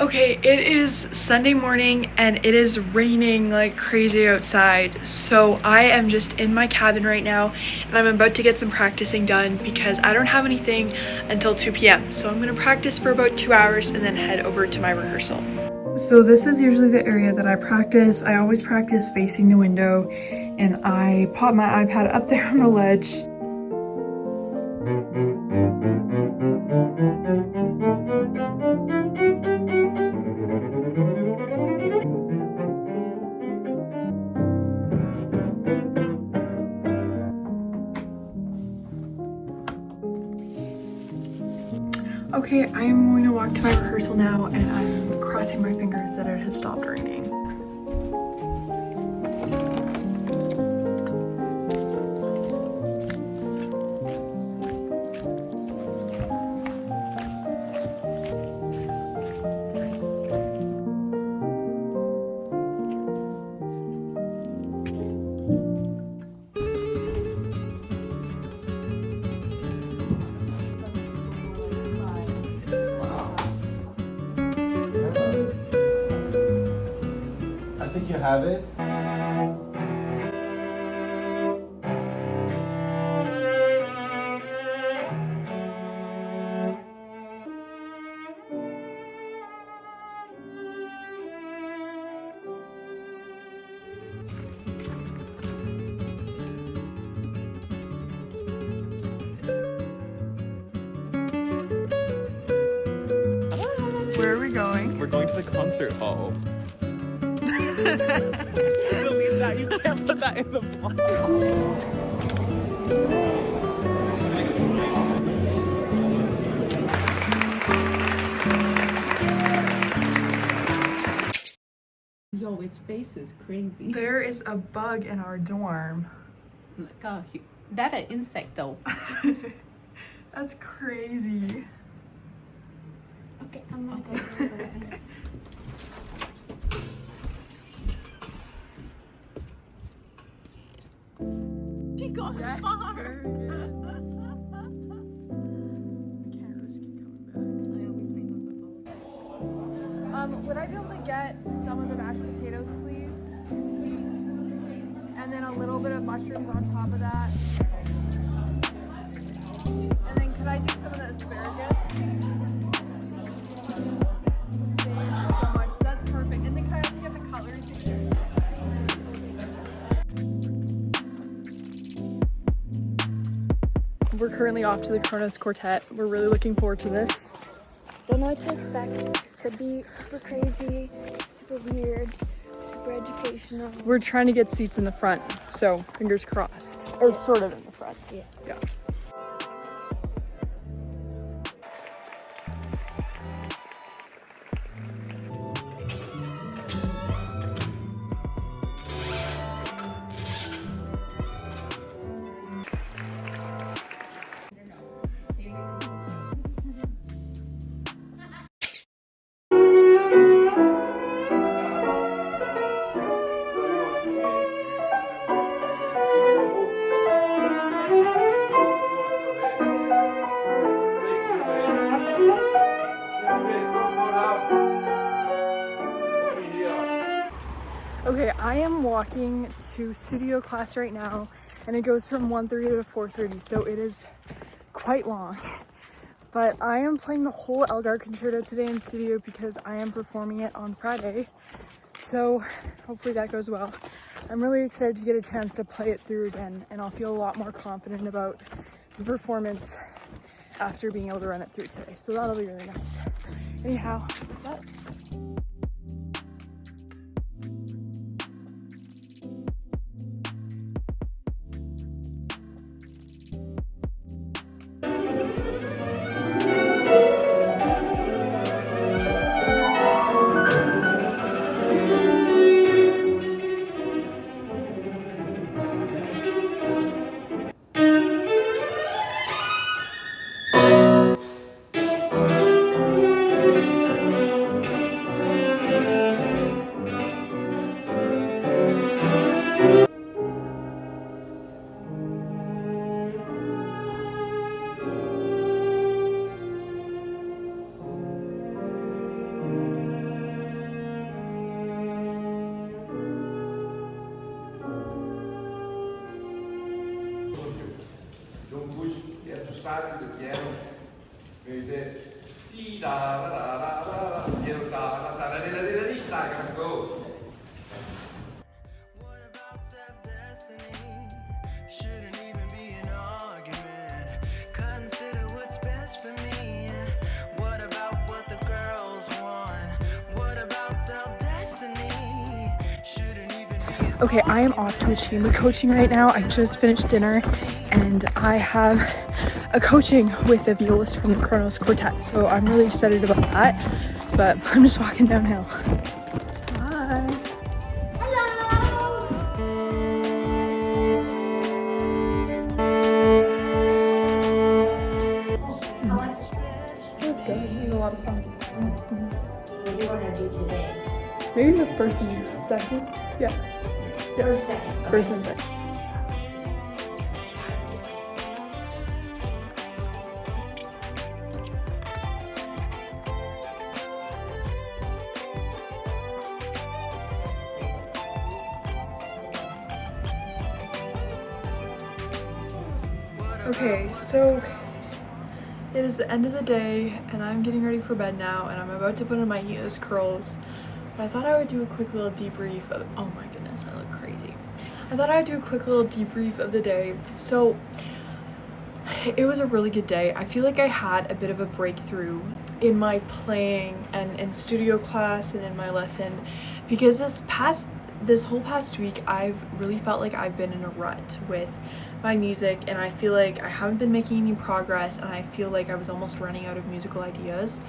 Okay, it is Sunday morning and it is raining like crazy outside. So I am just in my cabin right now and I'm about to get some practicing done because I don't have anything until 2 p.m. So I'm gonna practice for about 2 hours and then head over to my rehearsal. So this is usually the area that I practice. I always practice facing the window and I pop my iPad up there on the ledge. Okay, I am going to walk to my rehearsal now and I'm crossing my fingers that it has stopped raining. I think you have it. Where are we going? We're going to the concert hall. Delete that. You can't put that in the vlog. Yo, its space is crazy. There is a bug in our dorm. God, that an insect though. That's crazy. Okay, I'm gonna go. She got Yes, far. very good. Can't risk it coming back. Would I be able to get some of the mashed potatoes, please? And then a little bit of mushrooms on top of that. And then could I do some of the asparagus? Thank you so much. That's perfect. And then can I also get the cutlery too? We're currently off to the Kronos Quartet. We're really looking forward to this. Don't know what to expect. Could be super crazy, super weird, super educational. We're trying to get seats in the front, so fingers crossed. Or sort of in the front. Yeah. Okay, I am walking to studio class right now and it goes from 1:30 to 4:30, so it is quite long. But I am playing the whole Elgar concerto today in studio because I am performing it on Friday. So hopefully that goes well. I'm really excited to get a chance to play it through again and I'll feel a lot more confident about the performance after being able to run it through today. So that'll be really nice. Anyhow, that Don't push. You have to start with the piano. Very good. Dee da da da da da da. Piano da da da da da da da da. Gotta go. What about self-destiny? Shouldn't even be an argument. Consider what's best for me. What about what the girls want? What about self-destiny? Shouldn't even be an Okay, I am off to Achima coaching right now. I just finished dinner and I have a coaching with a violist from the Kronos Quartet. So I'm really excited about that, but I'm just walking downhill. Bye. It was good. It was a lot of fun. What do you want to do today? Maybe the first and second. Yeah. First, second. First and second. Okay, so it is the end of the day and I'm getting ready for bed now and I'm about to put on my heels curls. But I thought I would do a quick little debrief of, oh my goodness, I look crazy. I thought I would do a quick little debrief of the day. So it was a really good day. I feel like I had a bit of a breakthrough in my playing and in studio class and in my lesson because this whole past week I've really felt like I've been in a rut with my music and I feel like I haven't been making any progress and I feel like I was almost running out of musical ideas.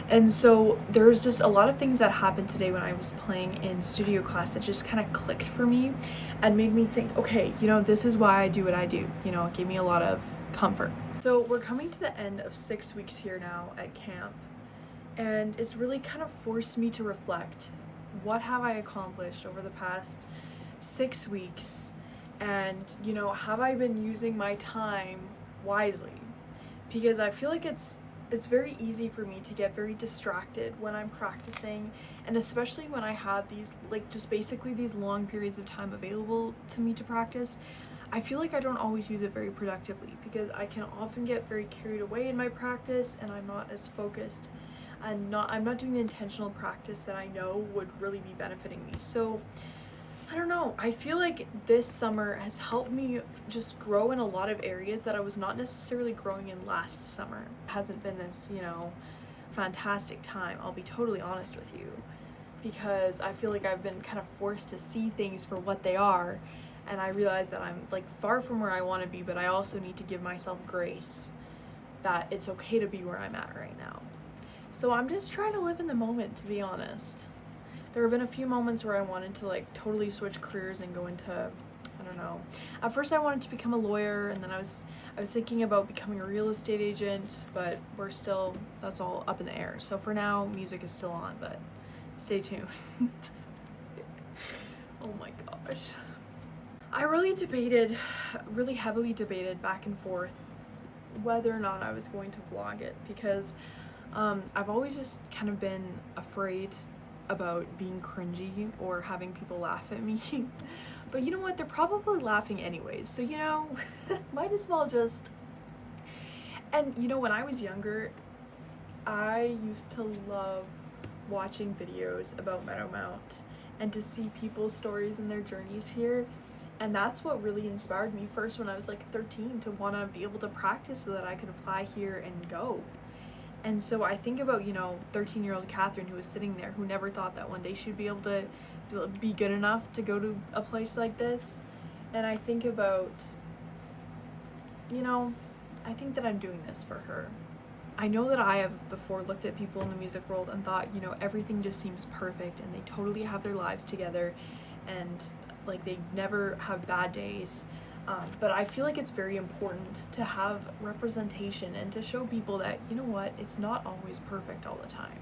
And so there's just a lot of things that happened today when I was playing in studio class that just kind of clicked for me and made me think, okay, you know, this is why I do what I do. You know, it gave me a lot of comfort. So we're coming to the end of 6 weeks here now at camp and it's really kind of forced me to reflect. What have I accomplished over the past 6 weeks? And, you know, have I been using my time wisely? Because I feel like it's very easy for me to get very distracted when I'm practicing, and especially when I have these, like, just basically these long periods of time available to me to practice. I feel like I don't always use it very productively because I can often get very carried away in my practice and I'm not as focused and I'm not doing the intentional practice that I know would really be benefiting me. So I don't know, I feel like this summer has helped me just grow in a lot of areas that I was not necessarily growing in last summer. It hasn't been this, you know, fantastic time, I'll be totally honest with you, because I feel like I've been kind of forced to see things for what they are, and I realize that I'm like far from where I want to be, but I also need to give myself grace that it's okay to be where I'm at right now. So I'm just trying to live in the moment, to be honest. There have been a few moments where I wanted to like totally switch careers and go into, I don't know. At first I wanted to become a lawyer, and then I was thinking about becoming a real estate agent, but that's all up in the air. So for now, music is still on, but stay tuned. Oh my gosh. I really heavily debated back and forth whether or not I was going to vlog it, because I've always just kind of been afraid about being cringy or having people laugh at me. But you know what, they're probably laughing anyways, so you know, might as well just. And you know, when I was younger, I used to love watching videos about Meadowmount and to see people's stories and their journeys here, and that's what really inspired me first when I was like 13 to want to be able to practice so that I could apply here and go. And so I think about, you know, 13-year-old Catherine who was sitting there, who never thought that one day she'd be able to be good enough to go to a place like this. And I think about, you know, I think that I'm doing this for her. I know that I have before looked at people in the music world and thought, you know, everything just seems perfect and they totally have their lives together and like they never have bad days. But I feel like it's very important to have representation and to show people that, you know what, it's not always perfect all the time.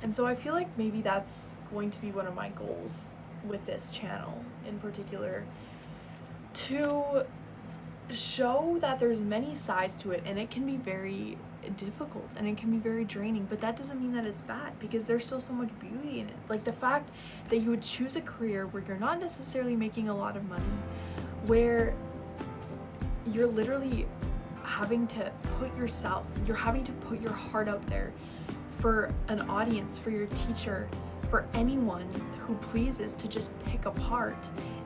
And so I feel like maybe that's going to be one of my goals with this channel in particular, to show that there's many sides to it, and it can be very difficult and it can be very draining, but that doesn't mean that it's bad, because there's still so much beauty in it. Like the fact that you would choose a career where you're not necessarily making a lot of money, where you're literally having to you're having to put your heart out there for an audience, for your teacher, for anyone who pleases to just pick apart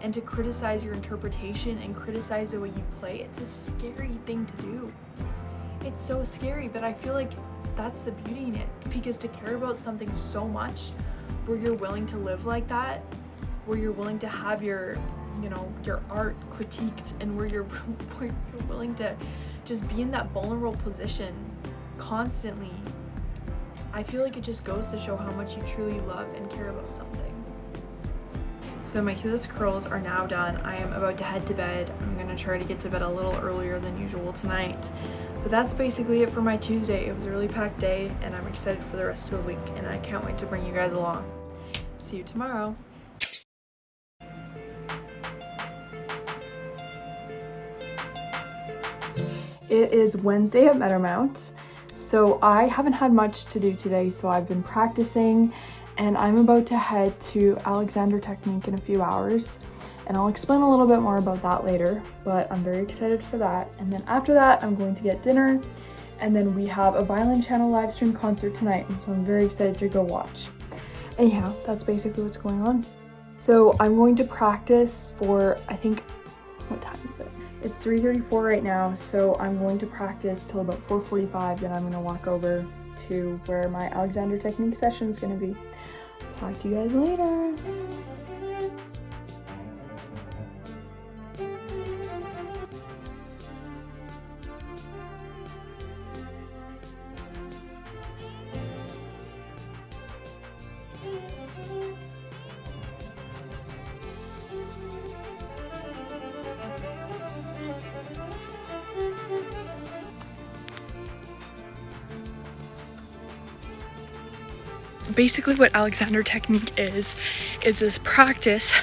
and to criticize your interpretation and criticize the way you play. It's a scary thing to do. It's so scary, but I feel like that's the beauty in it, because to care about something so much where you're willing to live like that, where you're willing to have your art critiqued, and where you're willing to just be in that vulnerable position constantly, I feel like it just goes to show how much you truly love and care about something. So my keyless curls are now done. I am about to head to bed. I'm gonna try to get to bed a little earlier than usual tonight. But that's basically it for my Tuesday. It was a really packed day, and I'm excited for the rest of the week, and I can't wait to bring you guys along. See you tomorrow. It is Wednesday at Meadowmount, so I haven't had much to do today, so I've been practicing, and I'm about to head to Alexander Technique in a few hours, and I'll explain a little bit more about that later, but I'm very excited for that. And then after that, I'm going to get dinner, and then we have a Violin Channel live stream concert tonight, and so I'm very excited to go watch. Anyhow, that's basically what's going on. So I'm going to practice for, I think, what time is it? It's 3:34 right now, so I'm going to practice till about 4:45, then I'm going to walk over to where my Alexander Technique session is going to be. Talk to you guys later. Basically what Alexander Technique is this practice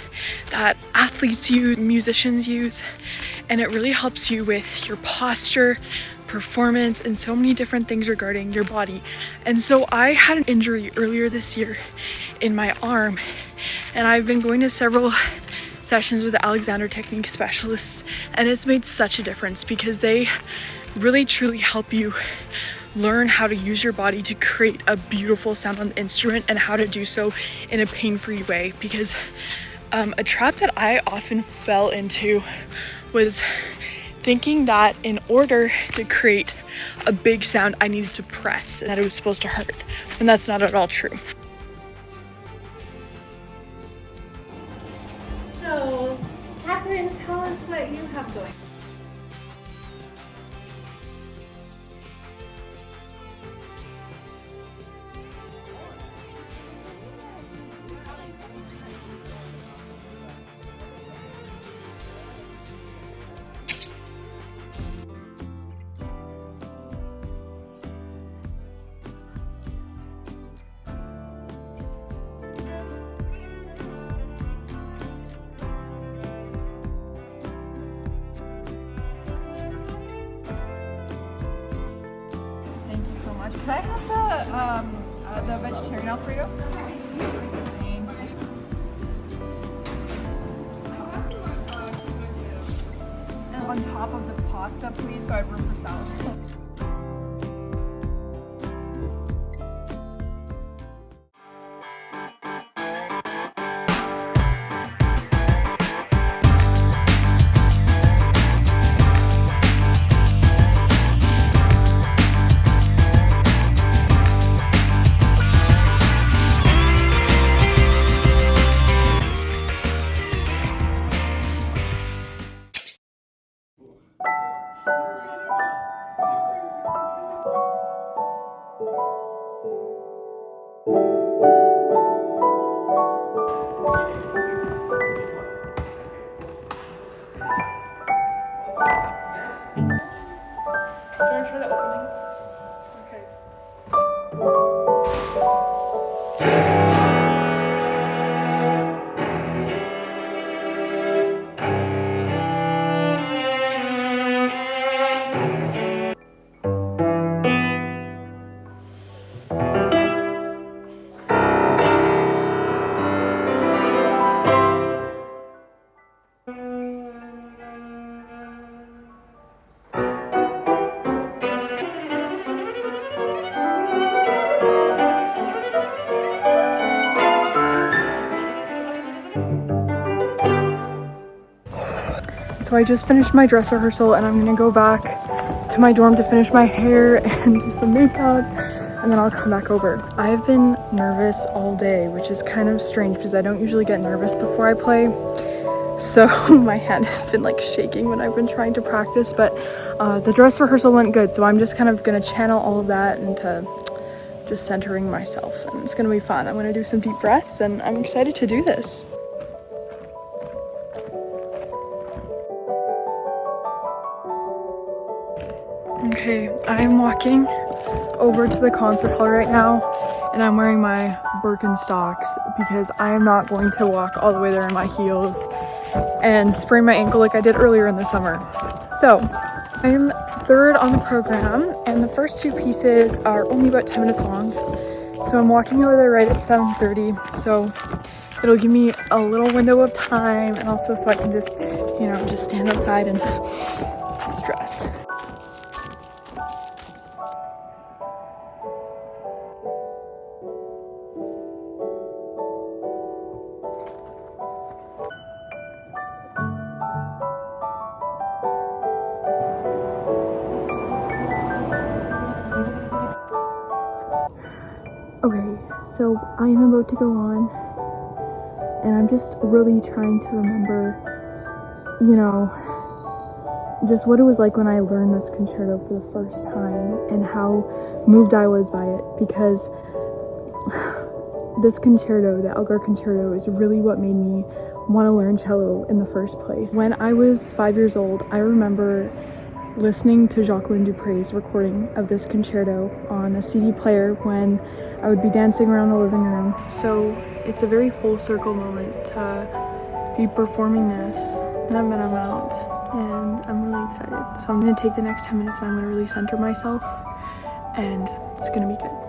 that athletes use, musicians use, and it really helps you with your posture, performance, and so many different things regarding your body. And so I had an injury earlier this year in my arm, and I've been going to several sessions with the Alexander Technique specialists, and it's made such a difference because they really truly help you learn how to use your body to create a beautiful sound on the instrument, and how to do so in a pain-free way. Because a trap that I often fell into was thinking that in order to create a big sound, I needed to press, and that it was supposed to hurt, and that's not at all true. So, Catherine, tell us what you have going. Can I have the vegetarian Alfredo? And on top of the pasta, please, so I have room for salads. So I just finished my dress rehearsal and I'm gonna go back to my dorm to finish my hair and do some makeup, and then I'll come back over. I've been nervous all day, which is kind of strange because I don't usually get nervous before I play. So my hand has been like shaking when I've been trying to practice, but the dress rehearsal went good. So I'm just kind of gonna channel all of that into just centering myself, and it's gonna be fun. I'm gonna do some deep breaths and I'm excited to do this. Okay, I'm walking over to the concert hall right now and I'm wearing my Birkenstocks because I am not going to walk all the way there in my heels and sprain my ankle like I did earlier in the summer. So I'm third on the program and the first two pieces are only about 10 minutes long. So I'm walking over there right at 7:30. So it'll give me a little window of time, and also so I can just, you know, just stand outside and just dress. Okay, so I am about to go on, and I'm just really trying to remember, you know, just what it was like when I learned this concerto for the first time and how moved I was by it, because this concerto, the Elgar concerto, is really what made me want to learn cello in the first place. When I was 5 years old, I remember listening to Jacqueline Dupre's recording of this concerto on a CD player when I would be dancing around the living room. So it's a very full circle moment to be performing this at Meadowmount, and I'm really excited. So I'm gonna take the next 10 minutes and I'm gonna really center myself, and it's gonna be good.